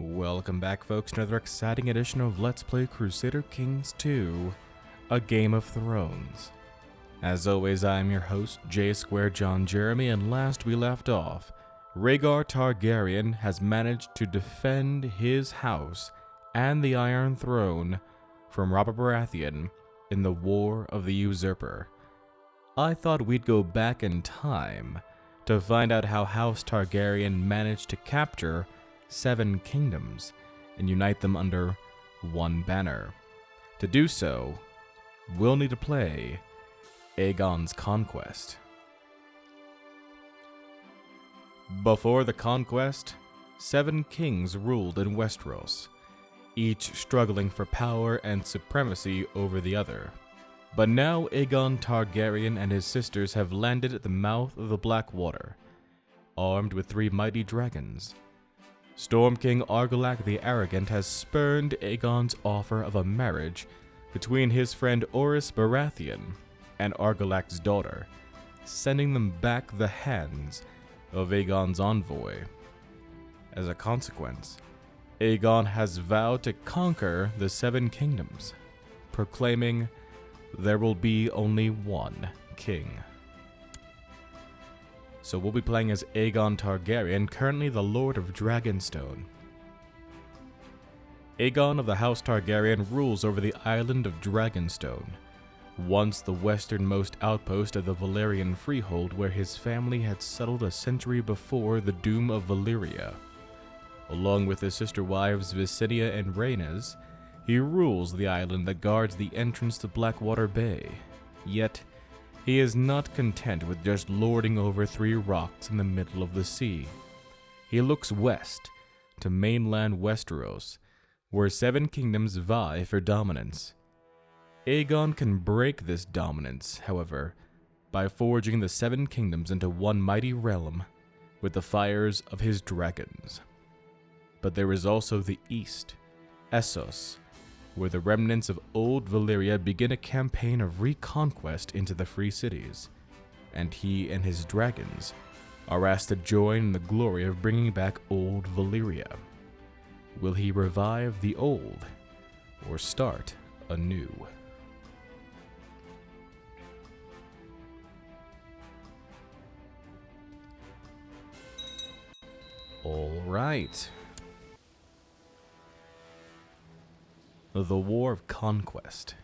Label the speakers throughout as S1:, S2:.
S1: Welcome back, folks, to another exciting edition of Let's Play Crusader Kings 2, A Game of Thrones. As always, I am your host, J2 John Jeremy, and last we left off, Rhaegar Targaryen has managed to defend his house and the Iron Throne from Robert Baratheon in the War of the Usurper. I thought we'd go back in time to find out how House Targaryen managed to capture 7 kingdoms and unite them under one banner. To do so, we'll need to play Aegon's Conquest. Before the conquest, 7 kings ruled in Westeros, each struggling for power and supremacy over the other. But now Aegon Targaryen and his sisters have landed at the mouth of the Blackwater, armed with 3 mighty dragons. Storm King Argilac the Arrogant has spurned Aegon's offer of a marriage between his friend Orys Baratheon and Argilac's daughter, sending them back the hands of Aegon's envoy. As a consequence, Aegon has vowed to conquer the 7 kingdoms, proclaiming there will be only one king. So we'll be playing as Aegon Targaryen, currently the Lord of Dragonstone. Aegon of the House Targaryen rules over the island of Dragonstone, once the westernmost outpost of the Valyrian freehold where his family had settled a century before the doom of Valyria. Along with his sister wives Visenya and Rhaenys, he rules the island that guards the entrance to Blackwater Bay. Yet, he is not content with just lording over 3 rocks in the middle of the sea. He looks west to mainland Westeros, where 7 kingdoms vie for dominance. Aegon can break this dominance, however, by forging the 7 kingdoms into one mighty realm with the fires of his dragons. But there is also the east, Essos, where the remnants of old Valyria begin a campaign of reconquest into the free cities, and he and his dragons are asked to join in the glory of bringing back old Valyria. Will he revive the old, or start anew? All right. The War of Conquest.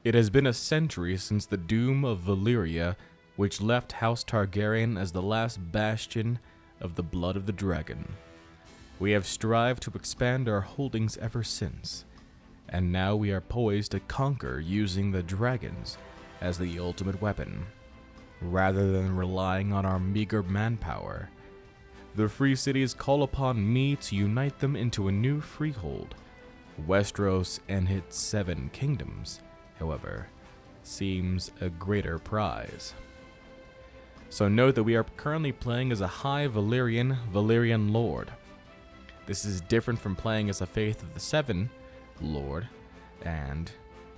S1: It has been a century since the doom of Valyria, which left House Targaryen as the last bastion of the blood of the dragon. We have strived to expand our holdings ever since, and now we are poised to conquer using the dragons as the ultimate weapon, rather than relying on our meager manpower. The free cities call upon me to unite them into a new freehold. Westeros and its 7 kingdoms, however, seems a greater prize. So note that we are currently playing as a High Valyrian Lord. This is different from playing as a Faith of the 7 Lord, and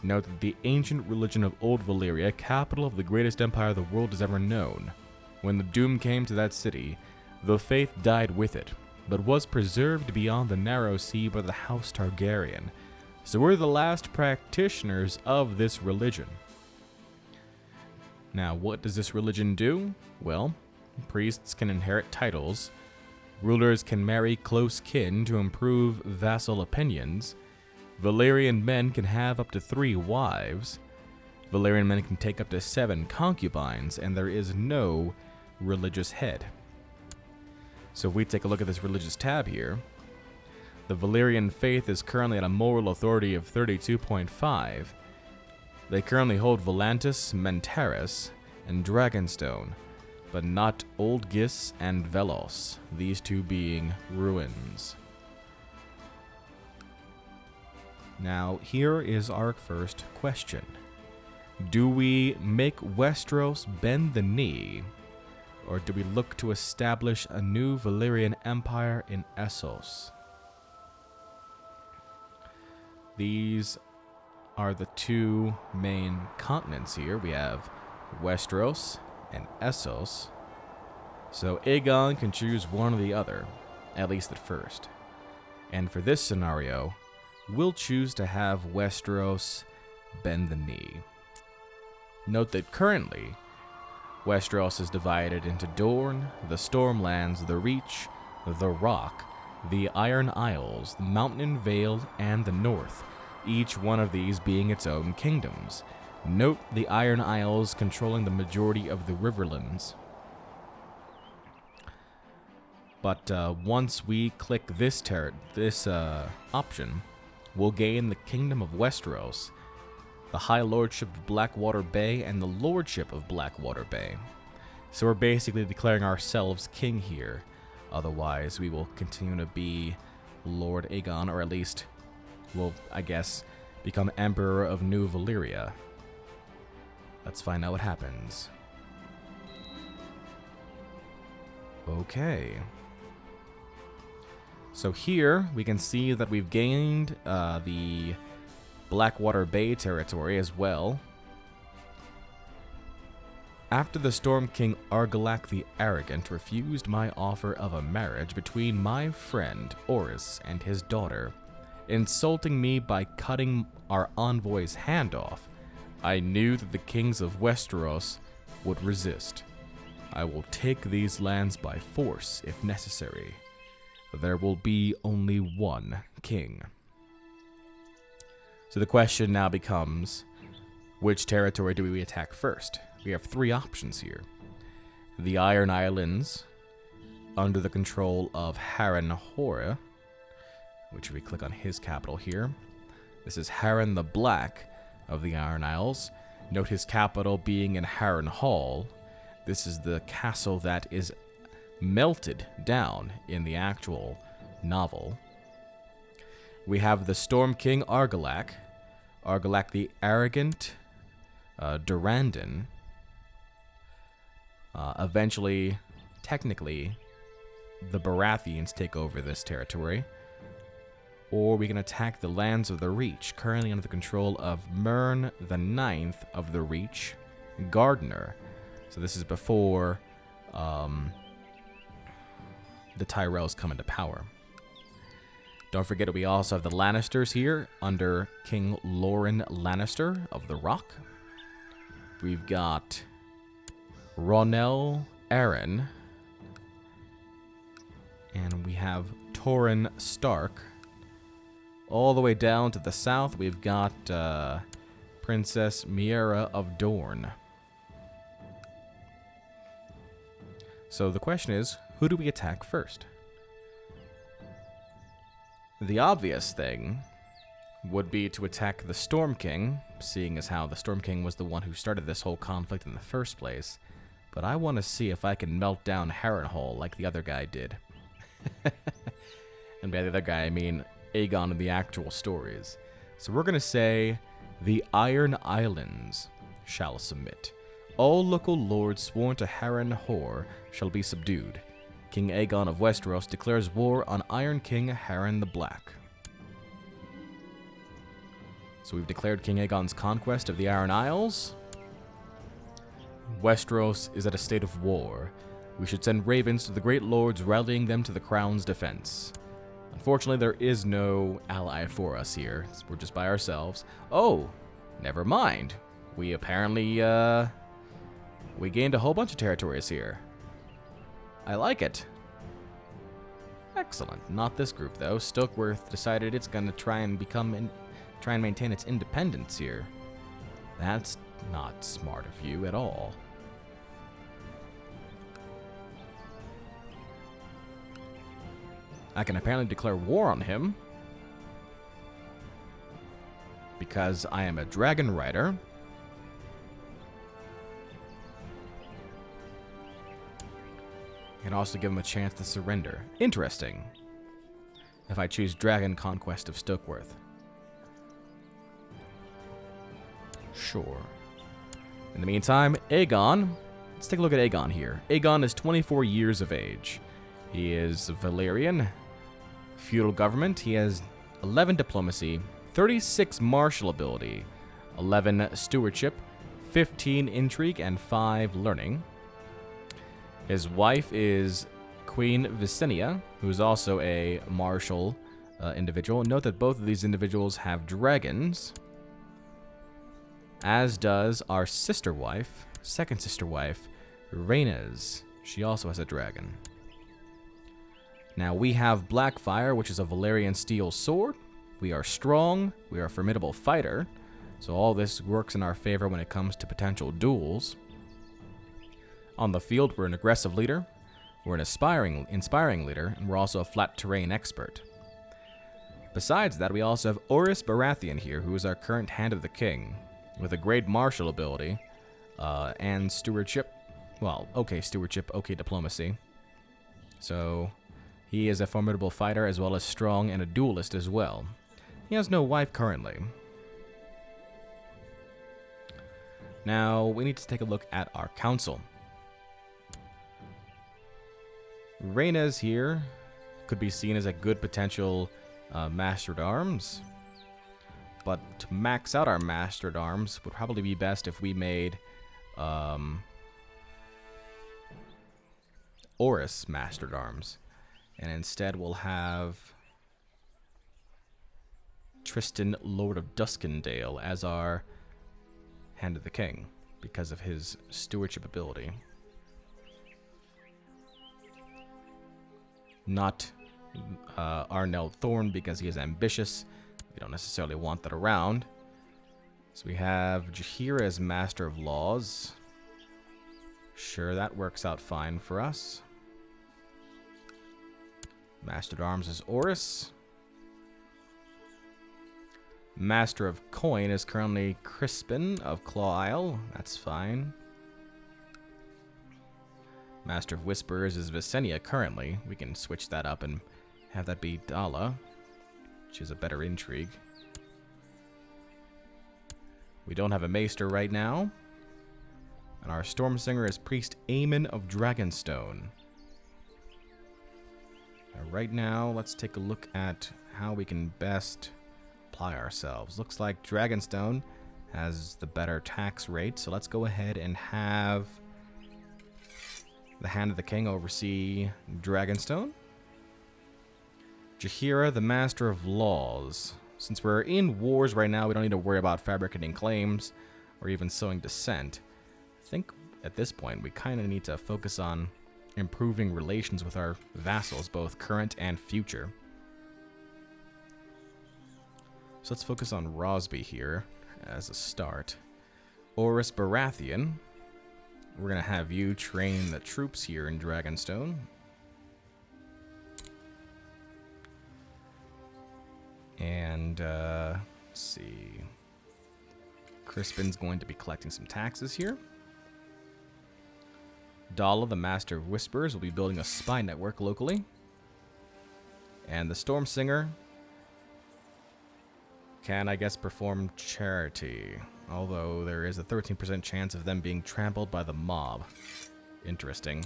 S1: note that the ancient religion of Old Valyria, capital of the greatest empire the world has ever known, when the doom came to that city, the faith died with it, but was preserved beyond the narrow sea by the House Targaryen. So we're the last practitioners of this religion. Now, what does this religion do? Well, priests can inherit titles, rulers can marry close kin to improve vassal opinions, Valyrian men can have up to 3 wives, Valyrian men can take up to 7 concubines, and there is no religious head. So if we take a look at this religious tab here, the Valyrian faith is currently at a moral authority of 32.5. They currently hold Volantis, Mentaris, and Dragonstone, but not Old Gis and Velos, these 2 being ruins. Now, here is our first question. Do we make Westeros bend the knee, or do we look to establish a new Valyrian empire in Essos? These are the 2 main continents here. We have Westeros and Essos. So Aegon can choose one or the other, at least at first. And for this scenario, we'll choose to have Westeros bend the knee. Note that currently, Westeros is divided into Dorne, the Stormlands, the Reach, the Rock, the Iron Isles, the Mountain Vale, and the North, each one of these being its own kingdoms. Note the Iron Isles controlling the majority of the Riverlands. But once we click this option, we'll gain the Kingdom of Westeros, the High Lordship of Blackwater Bay, and the Lordship of Blackwater Bay. So we're basically declaring ourselves king here. Otherwise, we will continue to be Lord Aegon, or at least will, I guess, become Emperor of New Valyria. Let's find out what happens. Okay. So here, we can see that we've gained the Blackwater Bay territory as well. After the Storm King Argilac the Arrogant refused my offer of a marriage between my friend Orys and his daughter, insulting me by cutting our envoy's hand off, I knew that the kings of Westeros would resist. I will take these lands by force if necessary. There will be only one king. So the question now becomes, which territory do we attack first? We have three options here. The Iron Islands, under the control of Harrenhal, which we click on his capital here. This is Harren the Black of the Iron Isles. Note his capital being in Harrenhal. This is the castle that is melted down in the actual novel. We have the Storm King Argilac the Arrogant, Durrandon. Eventually, technically, the Baratheons take over this territory. Or we can attack the lands of the Reach, currently under the control of Mern the Ninth of the Reach, Gardener. So this is before the Tyrells come into power. Don't forget that we also have the Lannisters here under King Loren Lannister of the Rock. We've got Ronel Arryn. And we have Torrhen Stark. All the way down to the south, we've got Princess Meera of Dorne. So the question is, who do we attack first? The obvious thing would be to attack the Storm King, seeing as how the Storm King was the one who started this whole conflict in the first place. But I want to see if I can melt down Harrenhal like the other guy did. And by the other guy, I mean Aegon in the actual stories. So we're going to say the Iron Islands shall submit. All local lords sworn to Harrenhal shall be subdued. King Aegon of Westeros declares war on Iron King Harren the Black. So we've declared King Aegon's conquest of the Iron Isles. Westeros is at a state of war. We should send ravens to the great lords, rallying them to the crown's defense. Unfortunately, there is no ally for us here. We're just by ourselves. Oh, never mind. We apparently, we gained a whole bunch of territories here. I like it. Excellent. Not this group, though. Stokeworth decided it's going to try and maintain its independence here. That's not smart of you at all. I can apparently declare war on him because I am a dragon rider. I can also give him a chance to surrender. Interesting. If I choose Dragon Conquest of Stokeworth. Sure. In the meantime, Aegon. Let's take a look at Aegon here. Aegon is 24 years of age. He is Valyrian. Feudal government. He has 11 diplomacy, 36 martial ability, 11 stewardship, 15 intrigue, and 5 learning. His wife is Queen Visenya, who is also a martial individual. Note that both of these individuals have dragons, as does our sister wife, second sister wife, Rhaenys. She also has a dragon. Now we have Blackfire, which is a Valyrian steel sword. We are strong. We are a formidable fighter. So all this works in our favor when it comes to potential duels. On the field, we're an aggressive leader. We're an inspiring leader, and we're also a flat terrain expert. Besides that, we also have Orys Baratheon here, who is our current Hand of the King, with a great martial ability, and stewardship. Well, okay stewardship, okay diplomacy. So he is a formidable fighter as well as strong and a duelist as well. He has no wife currently. Now, we need to take a look at our council. Rhaenys here could be seen as a good potential Master-at-Arms. But to max out our Master-at-Arms would probably be best if we made Orys Master-at-Arms. And instead we'll have Tristan, Lord of Duskendale, as our Hand of the King, because of his stewardship ability. Not Arnell Thorne, because he is ambitious. We don't necessarily want that around. So we have Jaheira as Master of Laws. Sure, that works out fine for us. Master-at-Arms is Orys. Master of Coin is currently Crispin of Claw Isle. That's fine. Master of Whispers is Visenya currently. We can switch that up and have that be Dala, which is a better intrigue. We don't have a Maester right now. And our Stormsinger is Priest Aemon of Dragonstone. Right now, let's take a look at how we can best apply ourselves. Looks like Dragonstone has the better tax rate, so let's go ahead and have the Hand of the King oversee Dragonstone. Jaheira, the Master of Laws. Since we're in wars right now, we don't need to worry about fabricating claims or even sowing dissent. I think at this point we kind of need to focus on improving relations with our vassals, both current and future. So let's focus on Rosby here as a start. Orys Baratheon. We're going to have you train the troops here in Dragonstone. And, let's see. Crispin's going to be collecting some taxes here. Dala, the Master of Whispers, will be building a spy network locally. And the Stormsinger can, I guess, perform charity. Although there is a 13% chance of them being trampled by the mob. Interesting.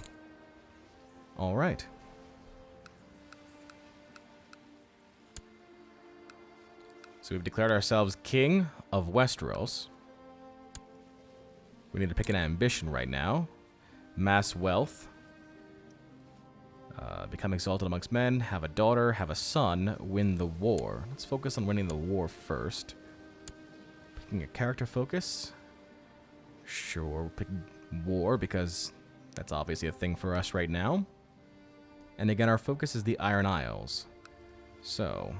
S1: Alright. So we've declared ourselves King of Westeros. We need to pick an ambition right now. Mass wealth. Become exalted amongst men. Have a daughter. Have a son. Win the war. Let's focus on winning the war first. Picking a character focus. Sure, we'll pick war because that's obviously a thing for us right now. And again, our focus is the Iron Isles. So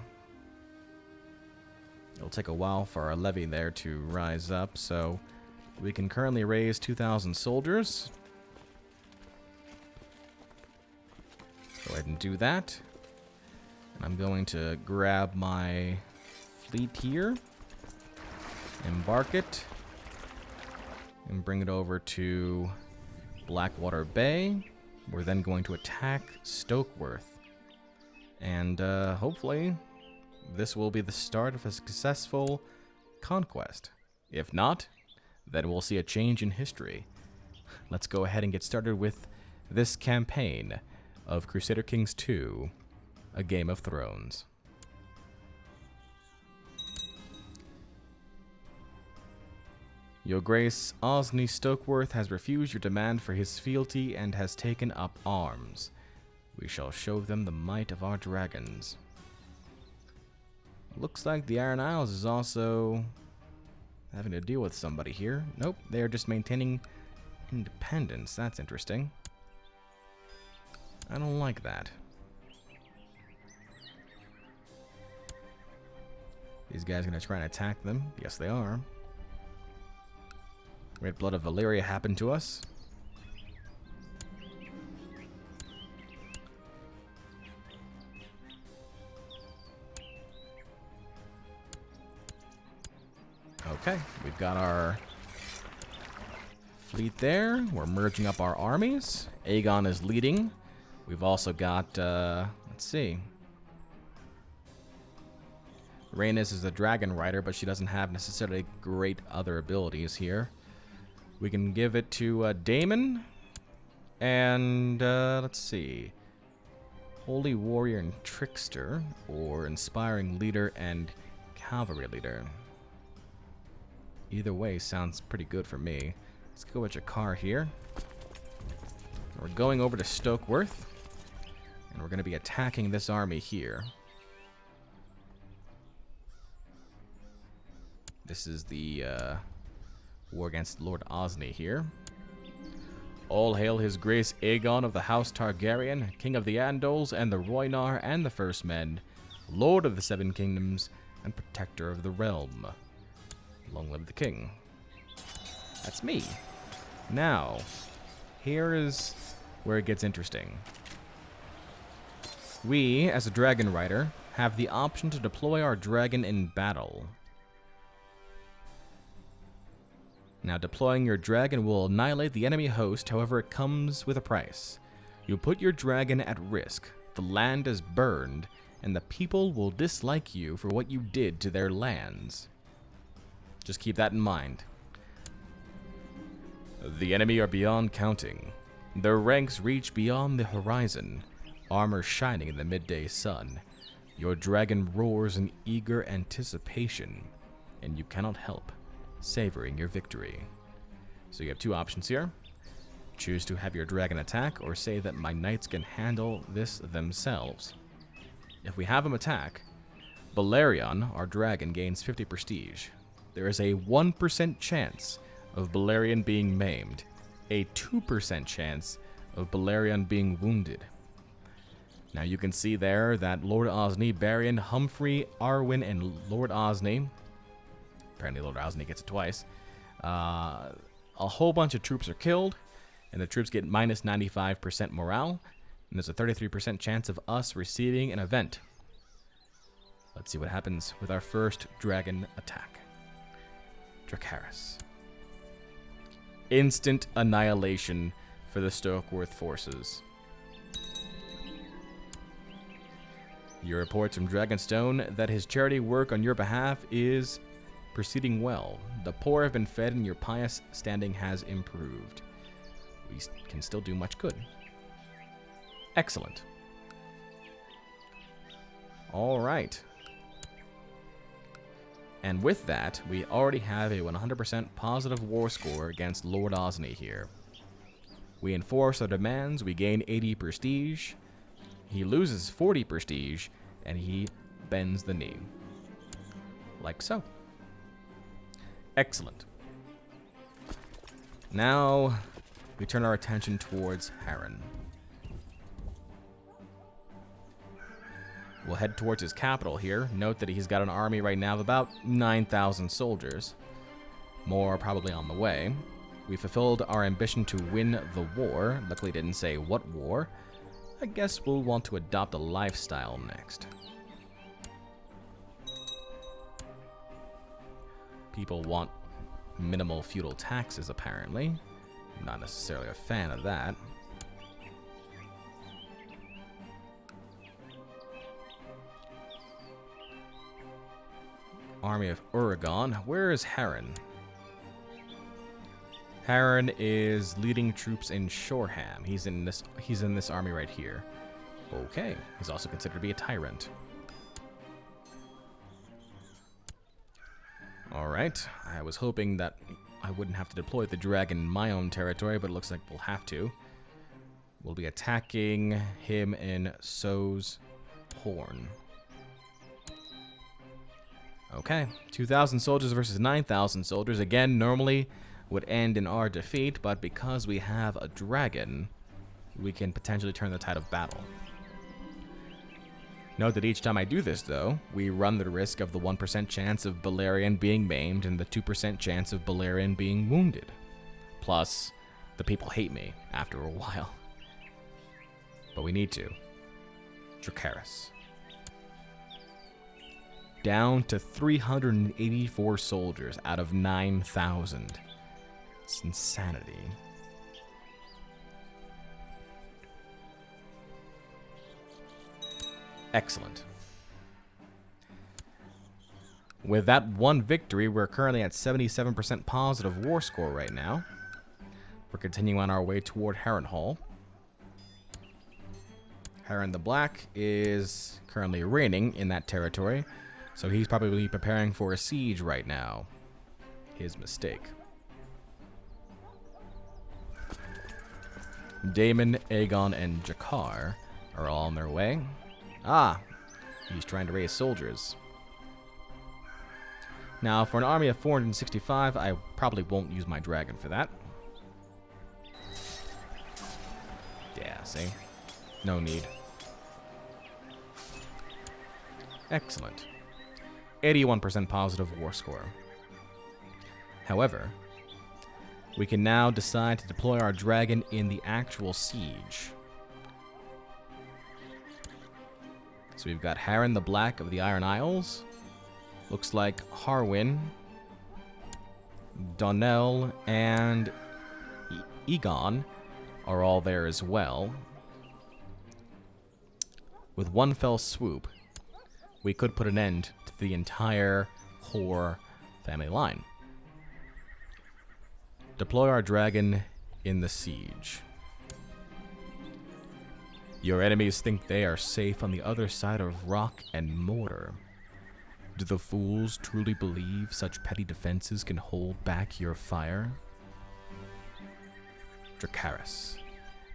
S1: it'll take a while for our levy there to rise up. So we can currently raise 2,000 soldiers. Go ahead and do that. And I'm going to grab my fleet here, embark it, and bring it over to Blackwater Bay. We're then going to attack Stokeworth. And hopefully this will be the start of a successful conquest. If not, then we'll see a change in history. Let's go ahead and get started with this campaign of Crusader Kings 2, A Game of Thrones. Your Grace, Osney Stokeworth has refused your demand for his fealty and has taken up arms. We shall show them the might of our dragons. Looks like the Iron Isles is also having to deal with somebody here. Nope, they're just maintaining independence. That's interesting. I don't like that. These guys are going to try and attack them. Yes, they are. Red Blood of Valyria happened to us. Okay, we've got our fleet there. We're merging up our armies. Aegon is leading. We've also got, let's see. Rhaenys is a dragon rider, but she doesn't have necessarily great other abilities here. We can give it to Daemon. And, let's see. Holy Warrior and Trickster, or Inspiring Leader and Cavalry Leader. Either way sounds pretty good for me. Let's go with Jakar here. We're going over to Stokeworth. And we're going to be attacking this army here. This is the war against Lord Osney here. All hail his grace Aegon of the House Targaryen, King of the Andals and the Rhoynar and the First Men, Lord of the Seven Kingdoms and Protector of the Realm. Long live the King. That's me. Now, here is where it gets interesting. We, as a dragon rider, have the option to deploy our dragon in battle. Now, deploying your dragon will annihilate the enemy host, however it comes with a price. You put your dragon at risk, the land is burned, and the people will dislike you for what you did to their lands. Just keep that in mind. The enemy are beyond counting. Their ranks reach beyond the horizon, armor shining in the midday sun. Your dragon roars in eager anticipation, and you cannot help savoring your victory. So you have two options here. Choose to have your dragon attack, or say that my knights can handle this themselves. If we have him attack, Balerion, our dragon, gains 50 prestige. There is a 1% chance of Balerion being maimed, a 2% chance of Balerion being wounded. Now you can see there that Lord Osney, Barion, Humphrey, Arwen, and Lord Osney, apparently Lord Osney gets it twice, a whole bunch of troops are killed, and the troops get minus 95% morale, and there's a 33% chance of us receiving an event. Let's see what happens with our first dragon attack. Dracarys. Instant annihilation for the Stokeworth forces. Your reports from Dragonstone that his charity work on your behalf is proceeding well. The poor have been fed and your pious standing has improved. We can still do much good. Excellent. All right. And with that, we already have a 100% positive war score against Lord Osney here. We enforce our demands, we gain 80 prestige, he loses 40 prestige, and he bends the knee. Like so. Excellent. Now, we turn our attention towards Harren. We'll head towards his capital here. Note that he's got an army right now of about 9,000 soldiers. More are probably on the way. We fulfilled our ambition to win the war. Luckily didn't say what war. I guess we'll want to adopt a lifestyle next. People want minimal feudal taxes, apparently. I'm not necessarily a fan of that. Army of Aegon. Where is Harren? Harren is leading troops in Shoreham. He's in this army right here. Okay. He's also considered to be a tyrant. Alright. I was hoping that I wouldn't have to deploy the dragon in my own territory, but it looks like we'll have to. We'll be attacking him in So's Horn. Okay, 2,000 soldiers versus 9,000 soldiers. Again, normally would end in our defeat, but because we have a dragon, we can potentially turn the tide of battle. Note that each time I do this, though, we run the risk of the 1% chance of Balerion being maimed and the 2% chance of Balerion being wounded. Plus, the people hate me after a while. But we need to. Dracarys. Down to 384 soldiers out of 9,000. It's insanity. Excellent. With that one victory, we're currently at 77% positive war score right now. We're continuing on our way toward Harrenhal. Harren the Black is currently reigning in that territory, so he's probably preparing for a siege right now. His mistake. Daemon, Aegon, and Jakar are all on their way. Ah, he's trying to raise soldiers. Now, for an army of 465, I probably won't use my dragon for that. Yeah, see? No need. Excellent. 81% positive war score. However, we can now decide to deploy our dragon in the actual siege. So we've got Harren the Black of the Iron Isles. Looks like Harwin, Donnell, and Aegon are all there as well. With one fell swoop, we could put an end to the entire Hoare family line. Deploy our dragon in the siege. Your enemies think they are safe on the other side of rock and mortar. Do the fools truly believe such petty defenses can hold back your fire? Dracarys.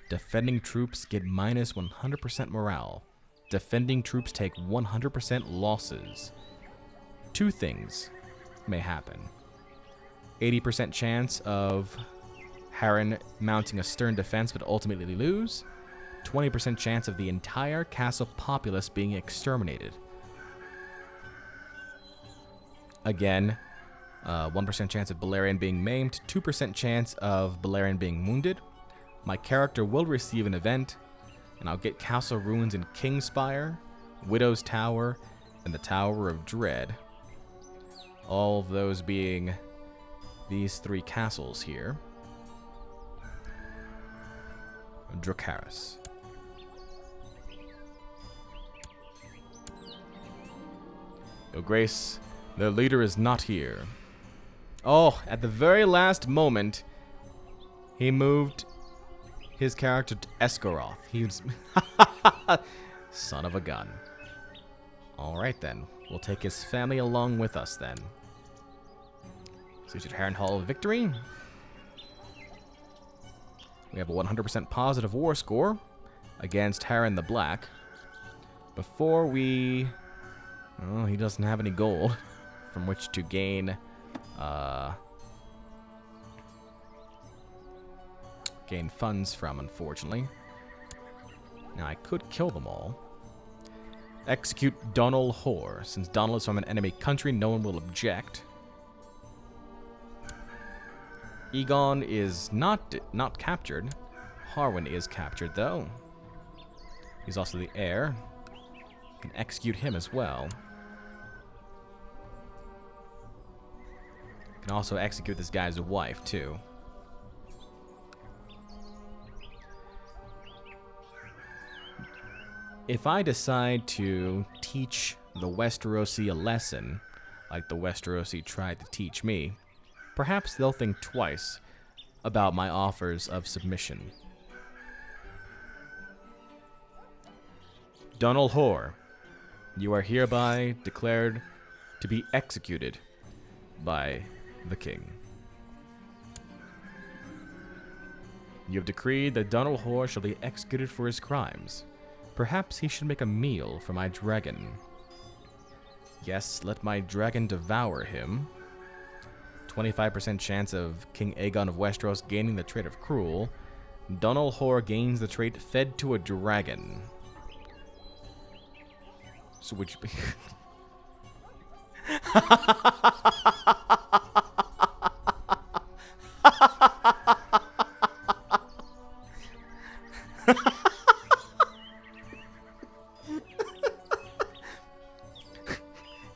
S1: Defending troops get minus 100% morale. Defending troops take 100% losses. Two things may happen. 80% chance of Harren mounting a stern defense but ultimately lose. 20% chance of the entire castle populace being exterminated. Again, 1% chance of Balerion being maimed, 2% chance of Balerion being wounded. My character will receive an event, and I'll get castle ruins in Kingspire, Widow's Tower, and the Tower of Dread. All of those being these three castles here. Dracarys. Your Grace, their leader is not here. Oh, at the very last moment, he moved his character to Esgaroth. He was... Son of a gun. Alright then, we'll take his family along with us then. So we should Harrenhal victory. We have a 100% positive war score against Harren the Black. Before we... Oh, he doesn't have any gold from which to gain funds from, unfortunately. Now, I could kill them all. Execute Donnell Hoare. Since Donnell is from an enemy country, no one will object. Aegon is not captured. Harwin is captured, though. He's also the heir. Can execute him as well. Can also execute this guy's wife, too. If I decide to teach the Westerosi a lesson, like the Westerosi tried to teach me, perhaps they'll think twice about my offers of submission. Donnell Hoare, you are hereby declared to be executed by the king. You have decreed that Donnell Hoare shall be executed for his crimes. Perhaps he should make a meal for my dragon. Yes, let my dragon devour him. 25% chance of King Aegon of Westeros gaining the trait of Cruel. Donal Hoare gains the trait Fed to a Dragon. So which...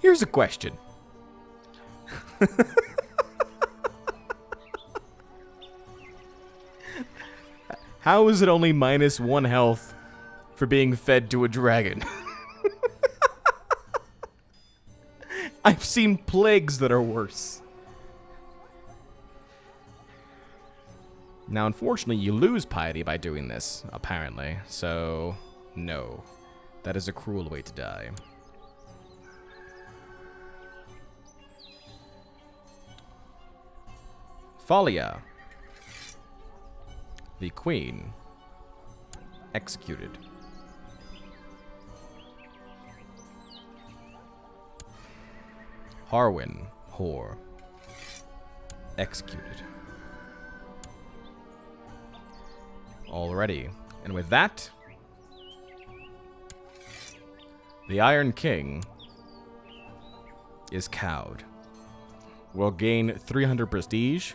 S1: Here's a question. How is it only -1 health for being fed to a dragon? I've seen plagues that are worse. Now, unfortunately, you lose piety by doing this, apparently. So, no. That is a cruel way to die. Thalia, the queen, executed. Harrenhal, executed. Alrighty, and with that, the Iron King is cowed. Will gain 300 prestige.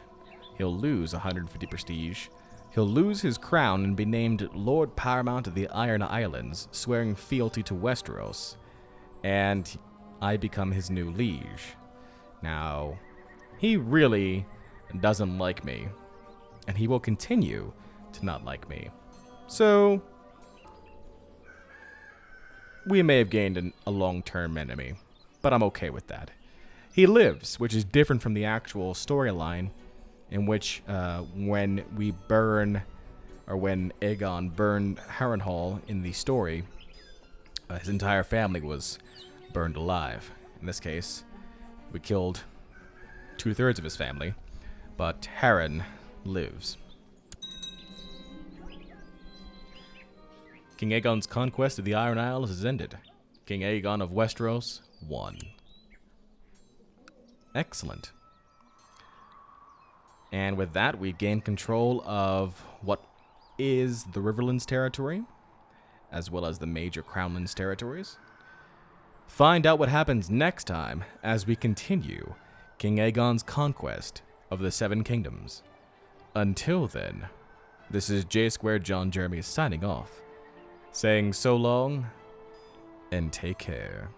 S1: He'll lose 150 prestige. He'll lose his crown and be named Lord Paramount of the Iron Islands, swearing fealty to Westeros. And I become his new liege. Now, he really doesn't like me. And he will continue to not like me. So, we may have gained a long-term enemy, but I'm okay with that. He lives, which is different from the actual storyline, in which when Aegon burned Harrenhal in the story, his entire family was burned alive. In this case, we killed 2/3 of his family, but Harren lives. King Aegon's conquest of the Iron Isles has ended. King Aegon of Westeros won. Excellent. And with that, we gain control of what is the Riverlands territory, as well as the major Crownlands territories. Find out what happens next time as we continue King Aegon's conquest of the Seven Kingdoms. Until then, this is J2 John Jeremy signing off, saying so long and take care.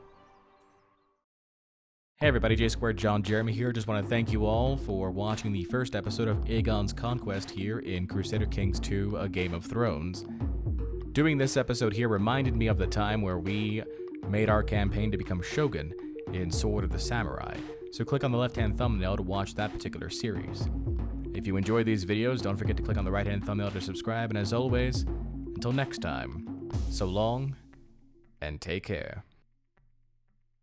S1: Hey everybody, J2 John Jeremy here. Just want to thank you all for watching the first episode of Aegon's Conquest here in Crusader Kings 2, A Game of Thrones. Doing this episode here reminded me of the time where we made our campaign to become Shogun in Sword of the Samurai, so click on the left-hand thumbnail to watch that particular series. If you enjoy these videos, don't forget to click on the right-hand thumbnail to subscribe, and as always, until next time, so long and take care.